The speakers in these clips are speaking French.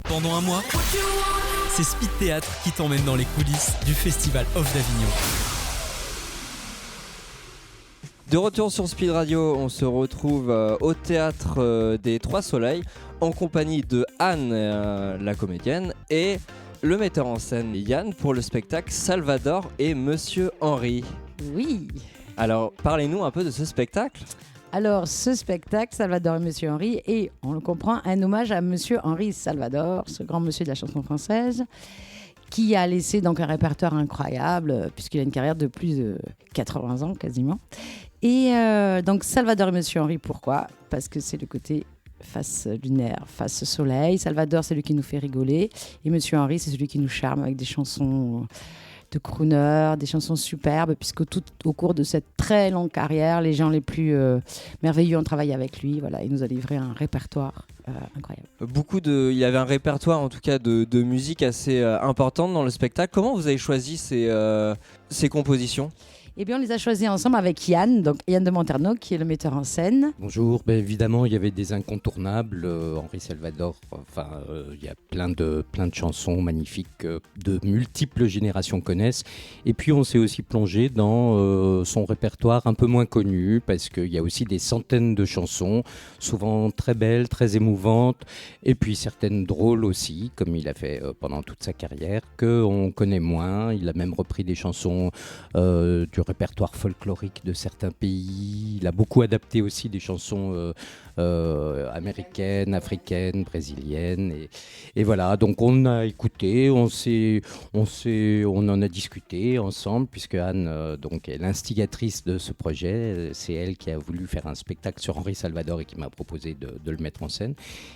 Pendant un mois, c'est Speed Théâtre qui t'emmène dans les coulisses du Festival Off d'Avignon. De retour sur Speed Radio, on se retrouve au Théâtre des Trois Soleils en compagnie de Anne, la comédienne, et le metteur en scène Yann pour le spectacle Salvador et Monsieur Henri. Oui. Alors, parlez-nous un peu de ce spectacle. Alors, ce spectacle, Salvador et Monsieur Henri, est, on le comprend, un hommage à Monsieur Henri Salvador, ce grand monsieur de la chanson française, qui a laissé donc un répertoire incroyable, puisqu'il a une carrière de plus de 80 ans quasiment. Et donc, Salvador et Monsieur Henri, pourquoi ? Parce que c'est le côté face lunaire, face soleil. Salvador, c'est celui qui nous fait rigoler. Et Monsieur Henri, c'est celui qui nous charme avec des chansons de crooner, des chansons superbes, puisque tout au cours de cette très longue carrière, les gens les plus merveilleux ont travaillé avec lui. Voilà, il nous a livré un répertoire incroyable. Il y avait un répertoire en tout cas de musique assez importante dans le spectacle. Comment vous avez choisi ces compositions ? Eh bien, on les a choisis ensemble avec Yann, donc Yann de Monterno, qui est le metteur en scène. Bonjour, évidemment, il y avait des incontournables. Henri Salvador, il y a plein de chansons magnifiques que de multiples générations connaissent. Et puis, on s'est aussi plongé dans son répertoire un peu moins connu, parce qu'il y a aussi des centaines de chansons, souvent très belles, très émouvantes, et puis certaines drôles aussi, comme il a fait pendant toute sa carrière, qu'on connaît moins. Il a même repris des chansons du répertoire folklorique de certains pays. Il a beaucoup adapté aussi des chansons américaines, africaines, brésiliennes. Et voilà, donc on a écouté, on en a discuté ensemble, puisque Anne donc, est l'instigatrice de ce projet. C'est elle qui a voulu faire un spectacle sur Henri Salvador et qui m'a proposé de le mettre en scène.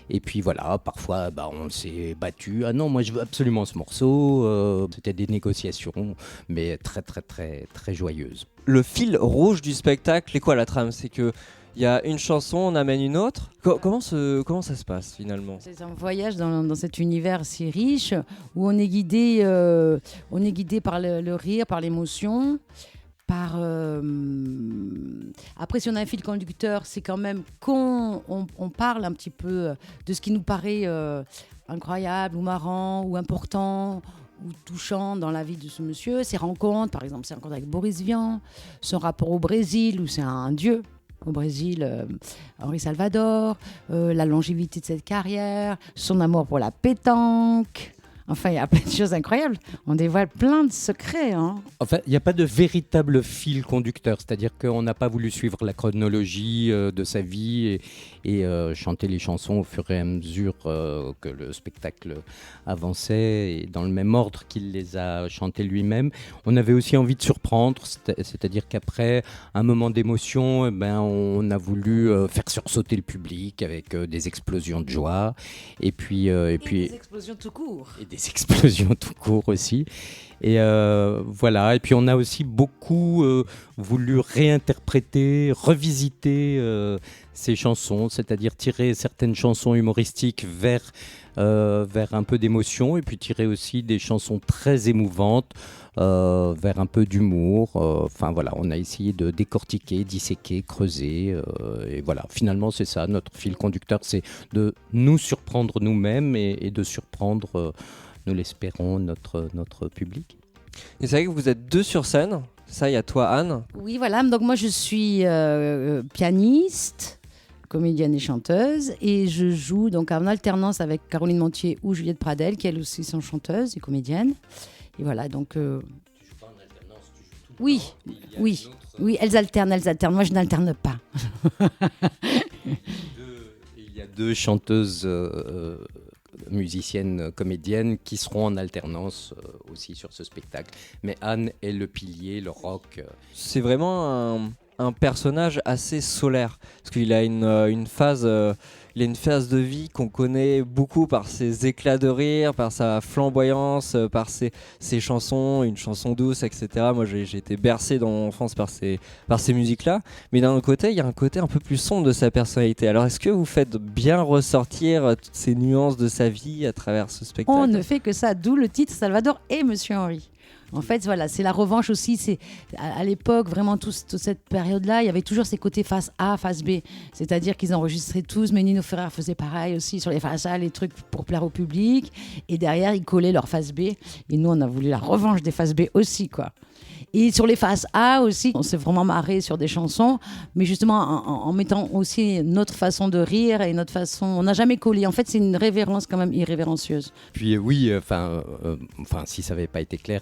Et puis voilà, parfois on s'est battu. Ah non, moi je veux absolument ce morceau. C'était des négociations, mais très très très très joyeuses. Le fil rouge du spectacle, c'est quoi la trame ? C'est que il y a une chanson, on amène une autre. Comment ça se passe finalement ? C'est un voyage dans cet univers si riche où on est guidé par le rire, par l'émotion. Après, si on a un fil conducteur, c'est quand même qu'on parle un petit peu de ce qui nous paraît incroyable ou marrant ou important ou touchant dans la vie de ce monsieur. Ses rencontres, par exemple, ses rencontres avec Boris Vian, son rapport au Brésil, où c'est un dieu au Brésil, Henri Salvador, la longévité de cette carrière, son amour pour la pétanque. Enfin, il y a plein de choses incroyables. On dévoile plein de secrets. Enfin, il n'y a pas de véritable fil conducteur. C'est-à-dire qu'on n'a pas voulu suivre la chronologie de sa vie et chanter les chansons au fur et à mesure que le spectacle avançait et dans le même ordre qu'il les a chantées lui-même. On avait aussi envie de surprendre. C'est-à-dire qu'après un moment d'émotion, on a voulu faire sursauter le public avec des explosions de joie. Et puis des explosions tout court. Et des explosions tout court aussi. Et voilà. Et puis on a aussi beaucoup voulu réinterpréter, revisiter ces chansons, c'est-à-dire tirer certaines chansons humoristiques vers un peu d'émotion et puis tirer aussi des chansons très émouvantes vers un peu d'humour. Enfin voilà, on a essayé de décortiquer, disséquer, creuser. Et voilà, finalement c'est ça, notre fil conducteur, c'est de nous surprendre nous-mêmes et de surprendre, nous l'espérons, notre public. Et c'est vrai que vous êtes deux sur scène. Ça, il y a toi, Anne. Oui, voilà. Donc moi, je suis pianiste, comédienne et chanteuse, et je joue donc en alternance avec Caroline Montier ou Juliette Pradel, qui elles aussi sont chanteuses et comédiennes. Et voilà, donc. Tu joues pas en alternance, tu joues tout le oui, temps. oui, oui. Elles alternent. Moi, je n'alterne pas. Il y a deux chanteuses. Musiciennes, comédiennes qui seront en alternance aussi sur ce spectacle. Mais Anne est le pilier, le rock. C'est vraiment un personnage assez solaire parce qu'il a une phase de vie qu'on connaît beaucoup par ses éclats de rire, par sa flamboyance, par ses chansons, une chanson douce, etc. Moi, j'ai été bercé dans mon enfance par ces musiques-là. Mais d'un autre côté, il y a un côté un peu plus sombre de sa personnalité. Alors, est-ce que vous faites bien ressortir toutes ces nuances de sa vie à travers ce spectacle ? On ne fait que ça, d'où le titre Salvador et Monsieur Henri. En fait, voilà, c'est la revanche aussi. C'est à l'époque, vraiment, toute cette période-là, il y avait toujours ces côtés face A, face B. C'est-à-dire qu'ils enregistraient tous Menino Bruno Ferrer faisait pareil aussi sur les faces A, les trucs pour plaire au public. Et derrière, ils collaient leur face B. Et nous, on a voulu la revanche des faces B aussi, quoi. Et sur les faces A aussi, on s'est vraiment marré sur des chansons, mais justement en mettant aussi notre façon de rire et notre façon... On n'a jamais collé. En fait, c'est une révérence quand même irrévérencieuse. Puis oui, si ça n'avait pas été clair,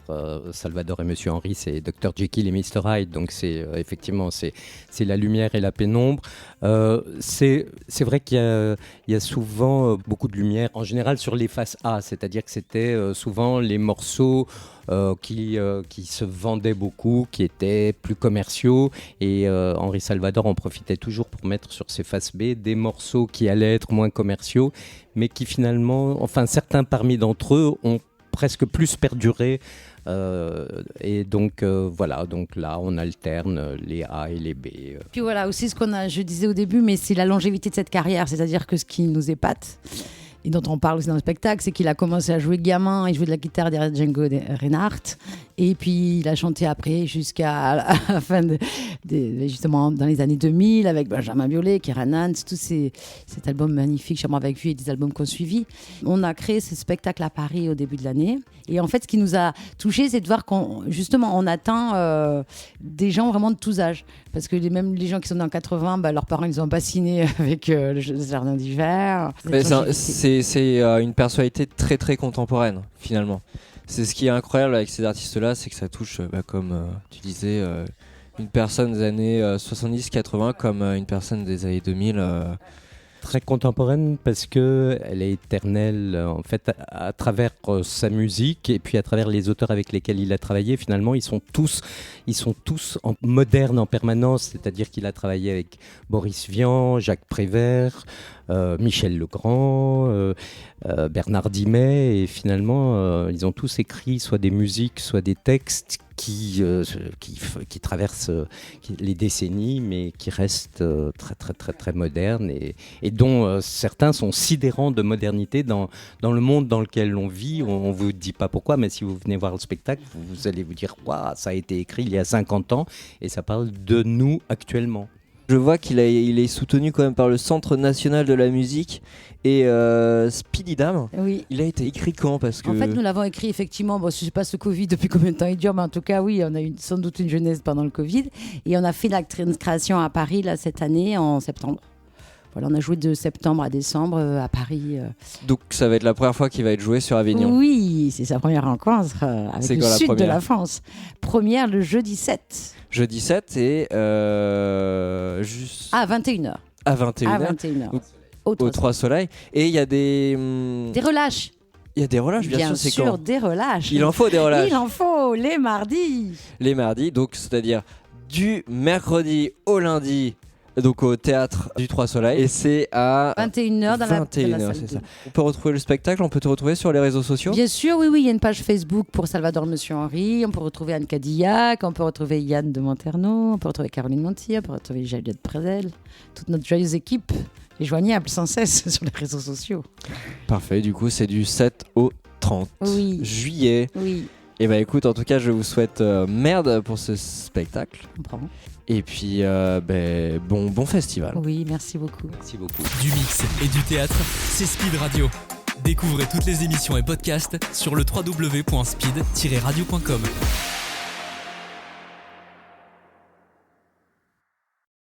Salvador et Monsieur Henry, c'est Dr Jekyll et Mr Hyde, donc c'est effectivement c'est la lumière et la pénombre. C'est vrai qu'il y a souvent beaucoup de lumière, en général sur les faces A, c'est-à-dire que c'était souvent les morceaux qui se vendaient beaucoup, qui étaient plus commerciaux, et Henri Salvador en profitait toujours pour mettre sur ses faces B des morceaux qui allaient être moins commerciaux, mais qui finalement, enfin certains parmi d'entre eux ont presque plus perduré, et donc voilà, donc là on alterne les A et les B. Puis voilà aussi je disais au début, mais c'est la longévité de cette carrière, c'est-à-dire que ce qui nous épate, et dont on parle aussi dans le spectacle, c'est qu'il a commencé à jouer gamin, il jouait de la guitare derrière Django Reinhardt, et puis il a chanté après jusqu'à la fin justement dans les années 2000 avec Benjamin Biolay, Keira Nance, tout cet album magnifique, Charmant avec lui, et des albums qu'on suivi. On a créé ce spectacle à Paris au début de l'année, et en fait ce qui nous a touchés, c'est de voir on atteint des gens vraiment de tous âges, parce que même les gens qui sont dans 80, leurs parents ils ont bassiné avec le jardin d'hiver. C'est une personnalité très très contemporaine finalement. C'est ce qui est incroyable avec ces artistes-là, c'est que ça touche, comme tu disais, une personne des années 70-80 comme une personne des années 2000. Très contemporaine parce qu'elle est éternelle en fait à travers sa musique et puis à travers les auteurs avec lesquels il a travaillé. Finalement, ils sont tous modernes en permanence, c'est-à-dire qu'il a travaillé avec Boris Vian, Jacques Prévert, Michel Legrand, Bernard Dimet, et finalement ils ont tous écrit soit des musiques, soit des textes qui traversent les décennies, mais qui restent très très très très modernes et dont certains sont sidérants de modernité dans le monde dans lequel on vit. On vous dit pas pourquoi, mais si vous venez voir le spectacle, vous allez vous dire waouh, ça a été écrit il y a 50 ans et ça parle de nous actuellement. Je vois qu'il est soutenu quand même par le Centre National de la Musique et Speedy Dame. Oui. Il a été écrit quand? Parce que... En fait, nous l'avons écrit effectivement, je ne sais pas ce Covid depuis combien de temps il dure, mais en tout cas, oui, on a eu sans doute une jeunesse pendant le Covid. Et on a fait la création à Paris là, cette année, en septembre. Voilà, on a joué de septembre à décembre à Paris. Donc ça va être la première fois qu'il va être joué sur Avignon. Oui, c'est sa première rencontre avec le sud de la France. Première le jeudi 7. Jeudi 7 et juste... À 21h. À 21h. Au Trois Soleils. Et il y a des relâches. Il y a des relâches, bien sûr. C'est quand des relâches. Il en faut des relâches. Il en faut, les mardis. Les mardis, donc c'est-à-dire du mercredi au lundi. Donc au théâtre du Trois Soleils, et c'est à 21h dans la salle. C'est ça. On peut retrouver le spectacle, on peut te retrouver sur les réseaux sociaux. Bien sûr, oui, il y a une page Facebook pour Salvador Monsieur Henry, on peut retrouver Anne Cadillac, on peut retrouver Yann de Monterno, on peut retrouver Caroline Monti, on peut retrouver Juliette Prézel, toute notre joyeuse équipe est joignable sans cesse sur les réseaux sociaux. Parfait, du coup c'est du 7 au 30 juillet. Oui. Et bah écoute, en tout cas je vous souhaite merde pour ce spectacle. Bravo. Et puis, bon festival. Oui, merci beaucoup. Merci beaucoup. Du mix et du théâtre, c'est Speed Radio. Découvrez toutes les émissions et podcasts sur le www.speed-radio.com.